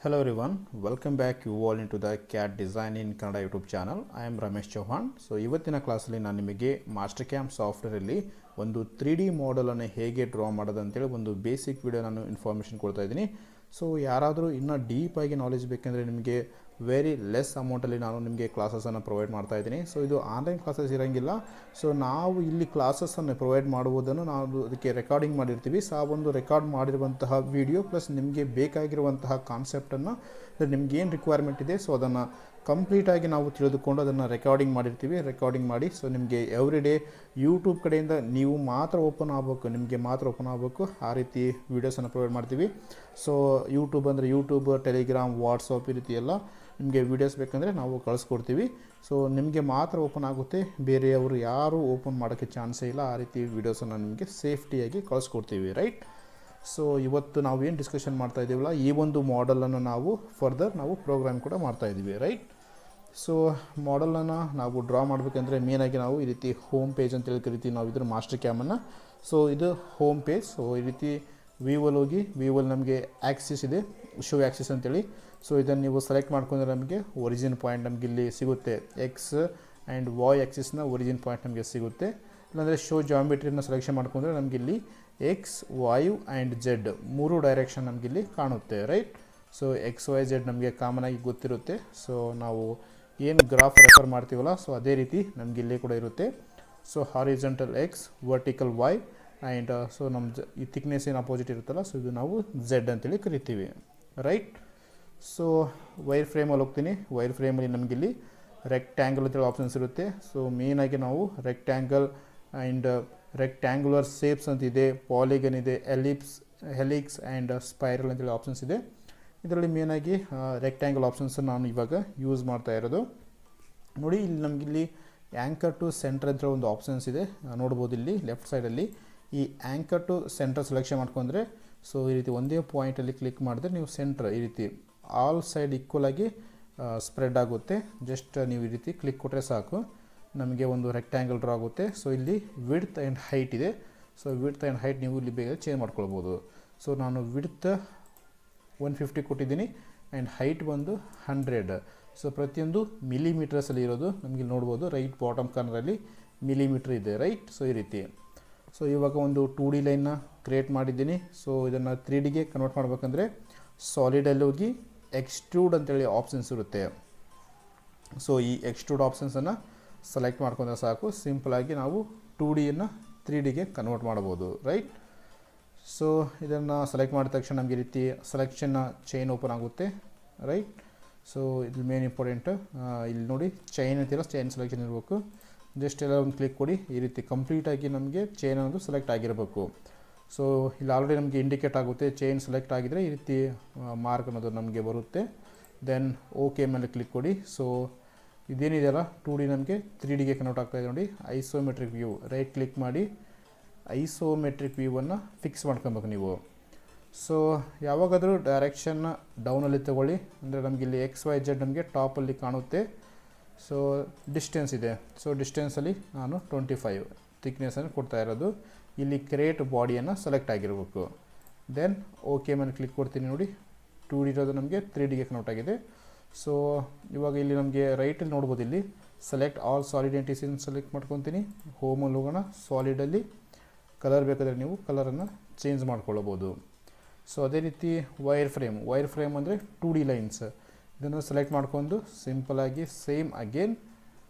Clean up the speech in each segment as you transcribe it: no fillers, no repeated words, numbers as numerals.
Hello everyone, welcome back you all into the CAD Design in Kannada YouTube channel. I am Ramesh Chauhan. So ಇವತ್ತಿನ ಕ್ಲಾಸಲ್ಲಿ ನಾನು ನಿಮಗೆ ಮಾಸ್ಟರ್ಕ್ಯಾಮ್ ಸಾಫ್ಟ್ವೇರಲ್ಲಿ ಒಂದು 3D ಮಾಡೆಲನ್ನು ಹೇಗೆ draw ಮಾಡೋದು ಅಂತೇಳಿ ಒಂದು ಬೇಸಿಕ್ ವಿಡಿಯೋ ನಾನು ಇನ್ಫಾರ್ಮೇಷನ್ ಕೊಡ್ತಾ ಇದ್ದೀನಿ. ಸೊ ಯಾರಾದರೂ ಇನ್ನೂ ಡೀಪಾಗಿ ನಾಲೆಜ್ ಬೇಕೆಂದರೆ ನಿಮಗೆ ವೆರಿ ಲೆಸ್ ಅಮೌಂಟಲ್ಲಿ ನಾನು ನಿಮಗೆ ಕ್ಲಾಸಸನ್ನು ಪ್ರೊವೈಡ್ ಮಾಡ್ತಾ ಇದ್ದೀನಿ. ಸೊ ಇದು ಆನ್ಲೈನ್ ಕ್ಲಾಸಸ್ ಇರೋಂಗಿಲ್ಲ. ಸೊ ನಾವು ಇಲ್ಲಿ ಕ್ಲಾಸಸ್ಸನ್ನು ಪ್ರೊವೈಡ್ ಮಾಡುವುದನ್ನು ನಾವು ಅದಕ್ಕೆ ರೆಕಾರ್ಡಿಂಗ್ ಮಾಡಿರ್ತೀವಿ. ಸೊ ಆ ಒಂದು ರೆಕಾರ್ಡ್ ಮಾಡಿರುವಂತಹ ವಿಡಿಯೋ ಪ್ಲಸ್ ನಿಮಗೆ ಬೇಕಾಗಿರುವಂತಹ ಕಾನ್ಸೆಪ್ಟನ್ನು ನಿಮ್ಗೆ ಏನು ರಿಕ್ವೈರ್ಮೆಂಟ್ ಇದೆ ಸೊ ಅದನ್ನು ಕಂಪ್ಲೀಟಾಗಿ ನಾವು ತಿಳಿದುಕೊಂಡು ಅದನ್ನು ರೆಕಾರ್ಡಿಂಗ್ ಮಾಡಿರ್ತೀವಿ. ರೆಕಾರ್ಡಿಂಗ್ ಮಾಡಿ ಸೊ ನಿಮಗೆ ಎವ್ರಿ ಡೇ ಯೂಟ್ಯೂಬ್ ಕಡೆಯಿಂದ ನೀವು ಮಾತ್ರ ಓಪನ್ ಆಗಬೇಕು, ನಿಮಗೆ ಮಾತ್ರ ಓಪನ್ ಆಗಬೇಕು, ಆ ರೀತಿ ವೀಡಿಯೋಸನ್ನು ಪ್ರೊವೈಡ್ ಮಾಡ್ತೀವಿ. ಸೊ ಯೂಟ್ಯೂಬ್ ಅಂದರೆ ಯೂಟ್ಯೂಬ್, ಟೆಲಿಗ್ರಾಮ್, ವಾಟ್ಸಪ್ ಈ ರೀತಿ ಎಲ್ಲ ನಿಮಗೆ ವೀಡಿಯೋಸ್ ಬೇಕಂದರೆ ನಾವು ಕಳಿಸ್ಕೊಡ್ತೀವಿ. ಸೊ ನಿಮಗೆ ಮಾತ್ರ ಓಪನ್ ಆಗುತ್ತೆ, ಬೇರೆಯವರು ಯಾರೂ ಓಪನ್ ಮಾಡೋಕ್ಕೆ ಚಾನ್ಸೇ ಇಲ್ಲ. ಆ ರೀತಿ ವೀಡಿಯೋಸನ್ನು ನಿಮಗೆ ಸೇಫ್ಟಿಯಾಗಿ ಕಳಿಸ್ಕೊಡ್ತೀವಿ, ರೈಟ್. ಸೊ ಇವತ್ತು ನಾವು ಏನು ಡಿಸ್ಕಷನ್ ಮಾಡ್ತಾ ಇದ್ದೀವಲ್ಲ ಈ ಒಂದು ಮಾಡೆಲನ್ನು ನಾವು ಫರ್ದರ್ ನಾವು ಪ್ರೋಗ್ರಾಮ್ ಕೂಡ ಮಾಡ್ತಾಯಿದ್ದೀವಿ, ರೈಟ್. ಸೊ ಮಾಡೆಲನ್ನು ನಾವು ಡ್ರಾ ಮಾಡಬೇಕಂದ್ರೆ ಮೇನಾಗಿ ನಾವು ಈ ರೀತಿ ಹೋಮ್ ಪೇಜ್ ಅಂತೇಳಿ ಕರಿತೀವಿ ನಾವು ಇದ್ರ ಮಾಸ್ಟರ್ ಕ್ಯಾಮನ್ನು. ಸೊ ಇದು ಹೋಮ್ ಪೇಜ್. ಸೊ ಈ ರೀತಿ ವಿವಲ್ಲಿ ಹೋಗಿ ವಿವಲ್ಲಿ ನಮಗೆ ಆ್ಯಕ್ಸಿಸ್ ಇದೆ, ಶೋ ಆ್ಯಕ್ಸಿಸ್ ಅಂತೇಳಿ. ಸೊ ಇದನ್ನು ನೀವು ಸೆಲೆಕ್ಟ್ ಮಾಡ್ಕೊಂಡ್ರೆ ನಮಗೆ ಒರಿಜಿನ್ ಪಾಯಿಂಟ್ ನಮಗೆ ಇಲ್ಲಿ ಸಿಗುತ್ತೆ. ಎಕ್ಸ್ ಆ್ಯಂಡ್ ವೈ ಆ್ಯಕ್ಸಿಸ್ನ ಒರಿಜಿನ್ ಪಾಯಿಂಟ್ ನಮಗೆ ಸಿಗುತ್ತೆ. ಇಲ್ಲಾಂದರೆ ಶೋ ಜಾಮೆಟ್ರಿನ ಸೆಲೆಕ್ಷನ್ ಮಾಡ್ಕೊಂಡ್ರೆ ನಮಗೆ ಇಲ್ಲಿ ಎಕ್ಸ್, ವೈ ಆ್ಯಂಡ್ ಜೆಡ್ ಮೂರು ಡೈರೆಕ್ಷನ್ ನಮಗಿಲ್ಲಿ ಕಾಣುತ್ತೆ, right. So x, y, z ನಮಗೆ ಕಾಮನಾಗಿ ಗೊತ್ತಿರುತ್ತೆ. ಸೊ ನಾವು ಏನು ಗ್ರಾಫ್ ರೆಫರ್ ಮಾಡ್ತೀವಲ್ಲ ಸೊ ಅದೇ ರೀತಿ ನಮಗೆ ಇಲ್ಲಿ ಕೂಡ ಇರುತ್ತೆ. So horizontal X, vertical Y and so ನಮ್ಮ ಈ ಥಿಕ್ನೆಸ್ ಏನು ಅಪೋಸಿಟ್ ಇರುತ್ತಲ್ಲ ಸೊ ಇದು ನಾವು ಜೆಡ್ ಅಂತೇಳಿ ಕರಿತೀವಿ, ರೈಟ್. ಸೊ ವೈರ್ ಫ್ರೇಮಲ್ಲಿ ಹೋಗ್ತೀನಿ. ವೈರ್ ಫ್ರೇಮಲ್ಲಿ ನಮಗಿಲ್ಲಿ ರೆಕ್ಟ್ಯಾಂಗಲ್ ಅಂತೇಳಿ ಆಪ್ಷನ್ಸ್ ಇರುತ್ತೆ. ಸೊ ಮೇನಾಗಿ ನಾವು ರೆಕ್ಟ್ಯಾಂಗಲ್ ಆ್ಯಂಡ್ ರೆಕ್ಟ್ಯಾಂಗ್ಯುಲರ್ ಶೇಪ್ಸ್ ಅಂತಿದೆ, ಪಾಲಿಗನ್ ಇದೆ, ಹೆಲಿಕ್ಸ್ ಆ್ಯಂಡ್ ಸ್ಪೈರಲ್ ಅಂತೇಳಿ ಆಪ್ಷನ್ಸ್ ಇದೆ. ಇದರಲ್ಲಿ ಮೇನಾಗಿ ರೆಕ್ಟ್ಯಾಂಗಲ್ ಆಪ್ಷನ್ಸ್ ನಾನು ಇವಾಗ ಯೂಸ್ ಮಾಡ್ತಾ ಇರೋದು. ನೋಡಿ ಇಲ್ಲಿ ನಮಗಿಲ್ಲಿ ಆ್ಯಂಕರ್ ಟು ಸೆಂಟರ್ ಅಂತ ಒಂದು ಆಪ್ಷನ್ಸ್ ಇದೆ, ನೋಡ್ಬೋದು ಇಲ್ಲಿ ಲೆಫ್ಟ್ ಸೈಡಲ್ಲಿ. ಈ ಆ್ಯಂಕರ್ ಟು ಸೆಂಟರ್ ಸೆಲೆಕ್ಷನ್ ಮಾಡ್ಕೊಂಡ್ರೆ ಸೊ ಈ ರೀತಿ ಒಂದೇ ಪಾಯಿಂಟಲ್ಲಿ ಕ್ಲಿಕ್ ಮಾಡಿದ್ರೆ ನೀವು ಸೆಂಟ್ರ್ ಈ ರೀತಿ ಆಲ್ ಸೈಡ್ ಈಕ್ವಲ್ ಆಗಿ ಸ್ಪ್ರೆಡ್ ಆಗುತ್ತೆ. ಜಸ್ಟ್ ನೀವು ಈ ರೀತಿ ಕ್ಲಿಕ್ ಕೊಟ್ಟರೆ ಸಾಕು, ನಮಗೆ ಒಂದು ರೆಕ್ಟ್ಯಾಂಗಲ್ ಡ್ರಾ ಆಗುತ್ತೆ. ಸೊ ಇಲ್ಲಿ ವಿಡ್ತ್ ಆ್ಯಂಡ್ ಹೈಟ್ ಇದೆ. ಸೊ ವಿಡ್ತ್ ಆ್ಯಂಡ್ ಹೈಟ್ ನೀವು ಇಲ್ಲಿ ಬೇಗ ಚೇಂಜ್ ಮಾಡ್ಕೊಳ್ಬೋದು. ಸೊ ನಾನು ವಿಡ್ತ್ 150 ಕೊಟ್ಟಿದ್ದೀನಿ ಆ್ಯಂಡ್ ಹೈಟ್ ಬಂದು 100. ಸೊ ಪ್ರತಿಯೊಂದು ಮಿಲಿಮೀಟರ್ಸಲ್ಲಿ ಇರೋದು ನಮಗೆ ನೋಡ್ಬೋದು. ರೈಟ್ ಬಾಟಮ್ ಕಾರ್ನರಲ್ಲಿ ಮಿಲಿಮೀಟ್ರ್ ಇದೆ, ರೈಟ್. ಸೊ ಈ ರೀತಿ. ಸೊ ಇವಾಗ ಒಂದು 2D ಲೈನ್ನ ಕ್ರಿಯೇಟ್ ಮಾಡಿದ್ದೀನಿ. ಸೊ ಇದನ್ನು 3Dಗೆ ಕನ್ವರ್ಟ್ ಮಾಡಬೇಕಂದ್ರೆ ಸಾಲಿಡಲ್ಲಿ ಹೋಗಿ ಎಕ್ಸ್ಟ್ರೂಡ್ ಅಂತೇಳಿ ಆಪ್ಷನ್ಸ್ ಇರುತ್ತೆ. ಸೊ ಈ ಎಕ್ಸ್ಟ್ರೂಡ್ ಆಪ್ಷನ್ಸನ್ನು ಸೆಲೆಕ್ಟ್ ಮಾಡ್ಕೊಂಡ್ರೆ ಸಾಕು, ಸಿಂಪಲಾಗಿ ನಾವು 2Dಯನ್ನು 3Dಗೆ ಕನ್ವರ್ಟ್ ಮಾಡ್ಬೋದು, ರೈಟ್. ಸೊ ಇದನ್ನು ಸೆಲೆಕ್ಟ್ ಮಾಡಿದ ತಕ್ಷಣ ನಮಗೆ ಈ ರೀತಿ ಸೆಲೆಕ್ಷನ್ನ ಚೈನ್ ಓಪನ್ ಆಗುತ್ತೆ, ರೈಟ್. ಸೊ ಇದು ಮೇನ್ ಇಂಪಾರ್ಟೆಂಟ್. ಇಲ್ಲಿ ನೋಡಿ ಚೈನ್ ಅಂತಿಲ್ಲ, ಚೈನ್ ಸೆಲೆಕ್ಷನ್ ಇರಬೇಕು. ಜಸ್ಟ್ ಎಲ್ಲ ಒಂದು ಕ್ಲಿಕ್ ಕೊಡಿ, ಈ ರೀತಿ ಕಂಪ್ಲೀಟಾಗಿ ನಮಗೆ ಚೈನ್ ಅನ್ನೋದು ಸೆಲೆಕ್ಟ್ ಆಗಿರಬೇಕು. ಸೊ ಇಲ್ಲಿ ಆಲ್ರೆಡಿ ನಮಗೆ ಇಂಡಿಕೇಟ್ ಆಗುತ್ತೆ ಚೈನ್ ಸೆಲೆಕ್ಟ್ ಆಗಿದರೆ ಈ ರೀತಿ ಮಾರ್ಕ್ ಅನ್ನೋದು ನಮಗೆ ಬರುತ್ತೆ. ದೆನ್ ಓಕೆ ಮೇಲೆ ಕ್ಲಿಕ್ ಕೊಡಿ. ಸೊ ಇದೇನಿದೆಯಲ್ಲ 2D ನಮಗೆ 3Dಗೆ ಕನ್ವರ್ಟ್ ಆಗ್ತಾಯಿದೆ ನೋಡಿ. ಐಸೋಮೆಟ್ರಿಕ್ ವ್ಯೂ ರೈಟ್ ಕ್ಲಿಕ್ ಮಾಡಿ ಐಸೋಮೆಟ್ರಿಕ್ ವ್ಯೂವನ್ನು ಫಿಕ್ಸ್ ಮಾಡ್ಕೊಬೇಕು ನೀವು. ಸೊ ಯಾವಾಗಾದರೂ ಡೈರೆಕ್ಷನ್ನ ಡೌನಲ್ಲಿ ತಗೊಳ್ಳಿ, ಅಂದರೆ ನಮಗೆ ಇಲ್ಲಿ ಎಕ್ಸ್, ವೈ, ಜೆಡ್ ನಮಗೆ ಟಾಪಲ್ಲಿ ಕಾಣುತ್ತೆ. ಸೊ ಡಿಸ್ಟೆನ್ಸ್ ಇದೆ. ಸೊ ಡಿಸ್ಟೆನ್ಸಲ್ಲಿ ನಾನು 25 ಥಿಕ್ನೆಸ್ಸನ್ನು ಕೊಡ್ತಾ ಇರೋದು. ಇಲ್ಲಿ ಕ್ರಿಯೇಟ್ ಬಾಡಿಯನ್ನು ಸೆಲೆಕ್ಟ್ ಆಗಿರಬೇಕು. ದೆನ್ ಓಕೆ ಮೇಲೆ ಕ್ಲಿಕ್ ಕೊಡ್ತೀನಿ. ನೋಡಿ 2D ಇರೋದು ನಮಗೆ 3Dಗೆ ಕನ್ವರ್ಟ್ ಆಗಿದೆ. ಸೊ ಇವಾಗ ಇಲ್ಲಿ ನಮಗೆ ರೈಟಲ್ಲಿ ನೋಡ್ಬೋದು, ಇಲ್ಲಿ select all solid entities select ಮಾಡ್ಕೊತೀನಿ. ಹೋಮಲ್ಲಿ ಹೋಗೋಣ. ಸಾಲಿಡಲ್ಲಿ ಕಲರ್ ಬೇಕಾದರೆ ನೀವು ಕಲರನ್ನು ಚೇಂಜ್ ಮಾಡ್ಕೊಳ್ಳಬೋದು. ಸೊ ಅದೇ ರೀತಿ ವೈರ್ ಫ್ರೇಮ್ ಅಂದರೆ 2D ಲೈನ್ಸ್, ಇದನ್ನು ಸೆಲೆಕ್ಟ್ ಮಾಡ್ಕೊಂಡು ಸಿಂಪಲಾಗಿ ಸೇಮ್ ಅಗೇನ್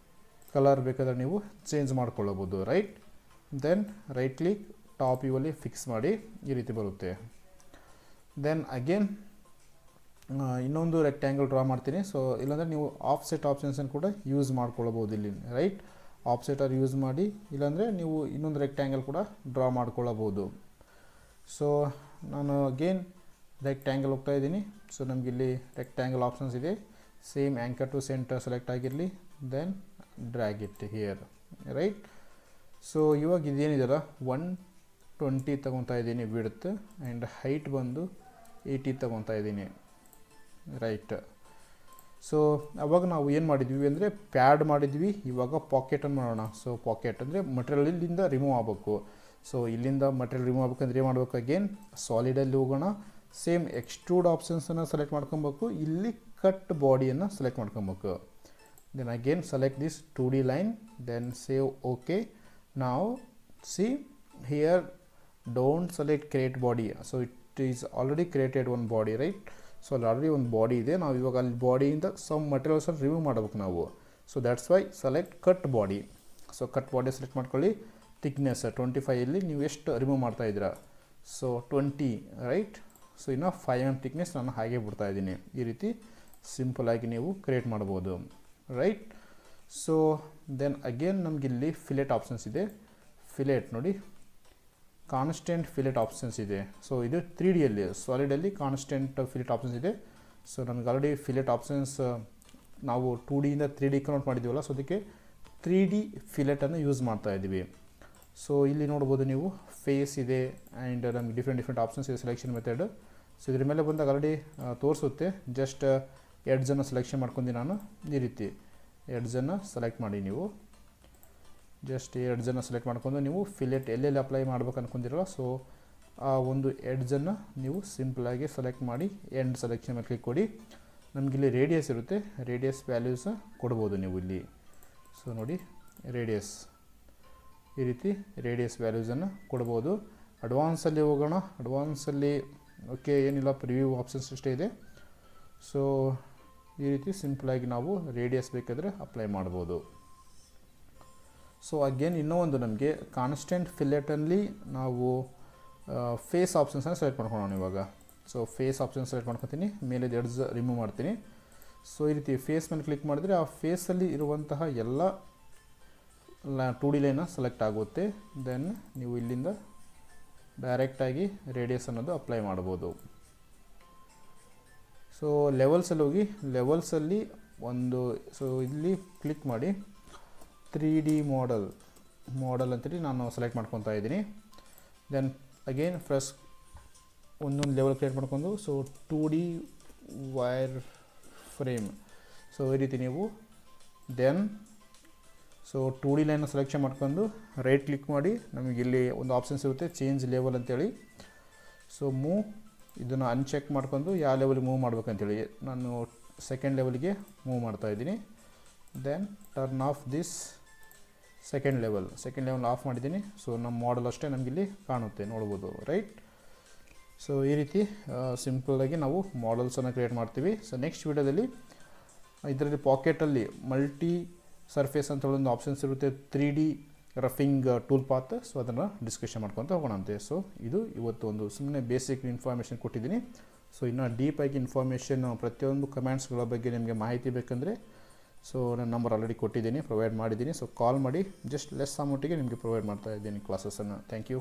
ಕಲರ್ ಬೇಕಾದರೆ ನೀವು ಚೇಂಜ್ ಮಾಡ್ಕೊಳ್ಳಬೋದು, right. Then right click top ವ್ಯೂವಲ್ಲಿ ಫಿಕ್ಸ್ ಮಾಡಿ ಈ ರೀತಿ ಬರುತ್ತೆ. ದೆನ್ ಅಗೇನ್ ಇನ್ನೊಂದು ರೆಕ್ಟ್ಯಾಂಗಲ್ ಡ್ರಾ ಮಾಡ್ತೀನಿ. ಸೊ ಇಲ್ಲಾಂದರೆ ನೀವು ಆಫ್ಸೆಟ್ ಆಪ್ಷನ್ಸನ್ನು ಕೂಡ ಯೂಸ್ ಮಾಡ್ಕೊಳ್ಳಬೋದು ಇಲ್ಲಿ, ರೈಟ್. ಆಫ್ಸೆಟರ್ ಯೂಸ್ ಮಾಡಿ, ಇಲ್ಲಾಂದರೆ ನೀವು ಇನ್ನೊಂದು ರೆಕ್ಟ್ಯಾಂಗಲ್ ಕೂಡ ಡ್ರಾ ಮಾಡ್ಕೊಳ್ಳಬೋದು. ಸೊ ನಾನು ಅಗೇನ್ ರೆಕ್ಟ್ಯಾಂಗಲ್ ಹೋಗ್ತಾ ಇದ್ದೀನಿ. ಸೊ ನಮಗಿಲ್ಲಿ ರೆಕ್ಟ್ಯಾಂಗಲ್ ಆಪ್ಷನ್ಸ್ ಇದೆ. Same anchor to centre select ಆಗಿರಲಿ. Then drag it here, right. So ಇವಾಗ ಇದೇನಿದೆಯಲ್ಲ 120 ತೊಗೊತಾ ಇದ್ದೀನಿ ವಿಡ್ತ್ ಆ್ಯಂಡ್ ಹೈಟ್ ಬಂದು 80 ತೊಗೊತಾ ಇದ್ದೀನಿ, ರೈಟ್. ಸೊ ಅವಾಗ ನಾವು ಏನು ಮಾಡಿದ್ವಿ ಅಂದರೆ ಪ್ಯಾಡ್ ಮಾಡಿದ್ವಿ. ಇವಾಗ ಪಾಕೆಟನ್ನು ಮಾಡೋಣ. ಸೊ ಪಾಕೆಟ್ ಅಂದರೆ ಮಟೀರಿಯಲ್ ಇಲ್ಲಿಂದ ರಿಮೂವ್ ಆಗಬೇಕು. ಸೊ ಇಲ್ಲಿಂದ ಮಟೀರಿಯಲ್ ರಿಮೂವ್ ಆಗಬೇಕಂದ್ರೆ ಏನು ಮಾಡಬೇಕು, ಅಗೇನ್ ಸಾಲಿಡಲ್ಲಿ ಹೋಗೋಣ. ಸೇಮ್ ಎಕ್ಸ್ಟ್ರೂಡ್ ಆಪ್ಷನ್ಸನ್ನು ಸೆಲೆಕ್ಟ್ ಮಾಡ್ಕೊಬೇಕು, ಇಲ್ಲಿ ಕಟ್ ಬಾಡಿಯನ್ನು ಸೆಲೆಕ್ಟ್ ಮಾಡ್ಕೊಬೇಕು. Then again select this 2D line, then say OK. Now see here, don't select create body, so it is already created one body, right? So already one body ಇದೆ, ನಾವು ಇವಾಗ ಅಲ್ಲಿ ಬಾಡಿಯಿಂದ some materials remove ಮಾಡಬೇಕು ನಾವು. So that's why select cut body. So cut body select ಮಾಡ್ಕೊಳ್ಳಿ. Thickness 25 ಇಲ್ಲಿ ನೀವು ಎಷ್ಟು ರಿಮೂವ್ ಮಾಡ್ತಾ ಇದ್ದೀರಾ, ಸೊ 20 ರೈಟ್. ಸೊ ಇನ್ನು 5 mm ಥಿಕ್ನೆಸ್ ನಾನು ಹಾಗೆ ಬಿಡ್ತಾ ಇದ್ದೀನಿ. ಈ ರೀತಿ ಸಿಂಪಲಾಗಿ ನೀವು ಕ್ರಿಯೇಟ್ ಮಾಡ್ಬೋದು, ರೈಟ್. ಸೊ ದೆನ್ ಅಗೇನ್ ನಮಗಿಲ್ಲಿ ಫಿಲೆಟ್ ಆಪ್ಷನ್ಸ್ ಇದೆ. ಫಿಲೆಟ್ ನೋಡಿ, ಕಾನ್ಸ್ಟೆಂಟ್ ಫಿಲೆಟ್ ಆಪ್ಷನ್ಸ್ ಇದೆ. ಸೊ ಇದು 3Dಯಲ್ಲಿ ಸಾಲಿಡಲ್ಲಿ ಕಾನ್ಸ್ಟೆಂಟ್ ಫಿಲೆಟ್ ಆಪ್ಷನ್ಸ್ ಇದೆ. ಸೊ ನಮಗೆ ಆಲ್ರೆಡಿ ಫಿಲೆಟ್ ಆಪ್ಷನ್ಸ್ ನಾವು 2Dಯಿಂದ 3D ಕನ್ವರ್ಟ್ ಮಾಡಿದ್ದೀವಲ್ಲ, ಸೊ ಅದಕ್ಕೆ 3D ಫಿಲೆಟನ್ನು ಯೂಸ್ ಮಾಡ್ತಾ ಇದ್ದೀವಿ. ಸೊ ಇಲ್ಲಿ ನೋಡ್ಬೋದು ನೀವು ಫೇಸ್ ಇದೆ ಆ್ಯಂಡ್ ನಮಗೆ ಡಿಫ್ರೆಂಟ್ ಆಪ್ಷನ್ಸ್ ಇದೆ, ಸೆಲೆಕ್ಷನ್ ಮೆಥಡ್. ಸೊ ಇದ್ರ ಮೇಲೆ ಬಂದಾಗ ಆಲ್ರೆಡಿ ತೋರಿಸುತ್ತೆ. ಜಸ್ಟ್ ಎಡ್ಜನ್ನು ಸೆಲೆಕ್ಷನ್ ಮಾಡ್ಕೊಂಡು ನಾನು ಈ ರೀತಿ ಎಡ್ಜನ್ನು ಸೆಲೆಕ್ಟ್ ಮಾಡಿ, ನೀವು ಜಸ್ಟ್ ಎಡ್ಜನ್ನು ಸೆಲೆಕ್ಟ್ ಮಾಡ್ಕೊಂಡು ನೀವು ಫಿಲೆಟ್ ಎಲ್ಲೆಲ್ಲಿ ಅಪ್ಲೈ ಮಾಡ್ಬೇಕು ಅನ್ಕೊಂಡಿರಲ್ಲ, ಸೊ ಆ ಒಂದು ಎಡ್ಜನ್ನು ನೀವು ಸಿಂಪಲಾಗಿ ಸೆಲೆಕ್ಟ್ ಮಾಡಿ ಎಂಡ್ ಸೆಲೆಕ್ಷನ್ ಮೇಲೆ ಕ್ಲಿಕ್ ಕೊಡಿ. ನಮಗಿಲ್ಲಿ ರೇಡಿಯಸ್ ಇರುತ್ತೆ, ರೇಡಿಯಸ್ ವ್ಯಾಲ್ಯೂಸ್ ಕೊಡ್ಬೋದು ನೀವು ಇಲ್ಲಿ. ಸೊ ನೋಡಿ ರೇಡಿಯಸ್, ಈ ರೀತಿ ರೇಡಿಯಸ್ ವ್ಯಾಲ್ಯೂಸನ್ನು ಕೊಡ್ಬೋದು. ಅಡ್ವಾನ್ಸಲ್ಲಿ ಹೋಗೋಣ. ಅಡ್ವಾನ್ಸಲ್ಲಿ ಓಕೆ ಏನಿಲ್ಲ, ಪ್ರಿವ್ಯೂ ಆಪ್ಷನ್ಸ್ ಅಷ್ಟೇ ಇದೆ. ಸೊ ಈ ರೀತಿ ಸಿಂಪಲಾಗಿ ನಾವು ರೇಡಿಯಸ್ ಬೇಕಾದರೆ ಅಪ್ಲೈ ಮಾಡ್ಬೋದು. ಸೊ ಅಗೇನ್ ಇನ್ನೂ ಒಂದು ನಮಗೆ ಕಾನ್ಸ್ಟೆಂಟ್ ಫಿಲೆಟಲ್ಲಿ ನಾವು ಫೇಸ್ ಆಪ್ಷನ್ಸನ್ನು ಸೆಲೆಕ್ಟ್ ಮಾಡ್ಕೊಳ್ಳೋಣ ಇವಾಗ. ಸೊ ಫೇಸ್ ಆಪ್ಷನ್ ಸೆಲೆಕ್ಟ್ ಮಾಡ್ಕೊತೀನಿ, ಮೇಲೆ ಎಡ್ಜ್ ರಿಮೂವ್ ಮಾಡ್ತೀನಿ. ಸೊ ಈ ರೀತಿ ಫೇಸ್ ಮೇಲೆ ಕ್ಲಿಕ್ ಮಾಡಿದ್ರೆ ಆ ಫೇಸಲ್ಲಿ ಇರುವಂತಹ ಎಲ್ಲ 2D ಲೈನ ಸೆಲೆಕ್ಟ್ ಆಗುತ್ತೆ. ದೆನ್ ನೀವು ಇಲ್ಲಿಂದ ಡೈರೆಕ್ಟಾಗಿ ರೇಡಿಯಸ್ ಅನ್ನೋದು ಅಪ್ಲೈ ಮಾಡ್ಬೋದು. ಸೊ ಲೆವೆಲ್ಸಲ್ಲಿ ಹೋಗಿ, ಲೆವೆಲ್ಸಲ್ಲಿ ಒಂದು ಸೊ ಇಲ್ಲಿ ಕ್ಲಿಕ್ ಮಾಡಿ 3D ಮಾಡಲ್ ಅಂತೇಳಿ ನಾನು ಸೆಲೆಕ್ಟ್ ಮಾಡ್ಕೊತಾ ಇದ್ದೀನಿ. ದೆನ್ ಅಗೇನ್ ಫಸ್ಟ್ ಒಂದೊಂದು ಲೆವೆಲ್ ಕ್ರಿಯೇಟ್ ಮಾಡ್ಕೊಂಡು, so 2D wire frame. So ಈ ರೀತಿ ನೀವು ದೆನ್ ಸೊ 2D ಲೈನ್ನ ಸೆಲೆಕ್ಷನ್ ಮಾಡ್ಕೊಂಡು ರೈಟ್ ಕ್ಲಿಕ್ ಮಾಡಿ, ನಮಗೆ ಇಲ್ಲಿ ಒಂದು ಆಪ್ಷನ್ಸ್ ಇರುತ್ತೆ ಚೇಂಜ್ ಲೆವೆಲ್ ಅಂತೇಳಿ. ಸೊ ಮೂವ್ ಇದನ್ನು ಅನ್ಚೆಕ್ ಮಾಡ್ಕೊಂಡು ಯಾವ ಲೆವೆಲ್ಗೆ ಮೂವ್ ಮಾಡ್ಬೇಕಂತೇಳಿ ನಾನು ಸೆಕೆಂಡ್ ಲೆವೆಲ್ಗೆ ಮೂವ್ ಮಾಡ್ತಾಯಿದ್ದೀನಿ. Then turn off this second level off ಮಾಡಿದ್ದೀನಿ. ಸೊ ನಮ್ಮ ಮಾಡಲ್ ಅಷ್ಟೇ ನಮಗಿಲ್ಲಿ ಕಾಣುತ್ತೆ, ನೋಡ್ಬೋದು, ರೈಟ್. ಸೊ ಈ ರೀತಿ ಸಿಂಪಲ್ಲಾಗಿ ನಾವು ಮಾಡಲ್ಸನ್ನು ಕ್ರಿಯೇಟ್ ಮಾಡ್ತೀವಿ. ಸೊ ನೆಕ್ಸ್ಟ್ ವಿಡಿಯೋದಲ್ಲಿ ಇದರಲ್ಲಿ ಪಾಕೆಟಲ್ಲಿ ಮಲ್ಟಿ ಸರ್ಫೇಸ್ ಅಂತ ಒಂದು ಆಪ್ಷನ್ಸ್ ಇರುತ್ತೆ, 3D roughing tool path. So ಅದನ್ನು ಡಿಸ್ಕಷನ್ ಮಾಡ್ಕೊತ ಹೋಗೋಣಂತೆ. ಸೊ ಇದು ಇವತ್ತು ಒಂದು ಸುಮ್ಮನೆ ಬೇಸಿಕ್ ಇನ್ಫಾರ್ಮೇಷನ್ ಕೊಟ್ಟಿದ್ದೀನಿ. ಸೊ ಇನ್ನು ಡೀಪಾಗಿ ಇನ್ಫಾರ್ಮೇಷನ್ ಪ್ರತಿಯೊಂದು ಕಮೆಂಟ್ಸ್ಗಳ ಬಗ್ಗೆ ನಿಮಗೆ ಮಾಹಿತಿ ಬೇಕಂದರೆ ಸೊ ನನ್ನ ನಂಬರ್ ಆಲ್ರೆಡಿ ಕೊಟ್ಟಿದ್ದೀನಿ, ಪ್ರೊವೈಡ್ ಮಾಡಿದ್ದೀನಿ. ಸೊ ಕಾಲ್ ಮಾಡಿ, ಜಸ್ಟ್ ಲೆಸ್ ಅಮೌಂಟಿಗೆ ನಿಮಗೆ ಪ್ರೊವೈಡ್ ಮಾಡ್ತಾ ಇದ್ದೀನಿ ಕ್ಲಾಸಸನ್ನು. Thank you.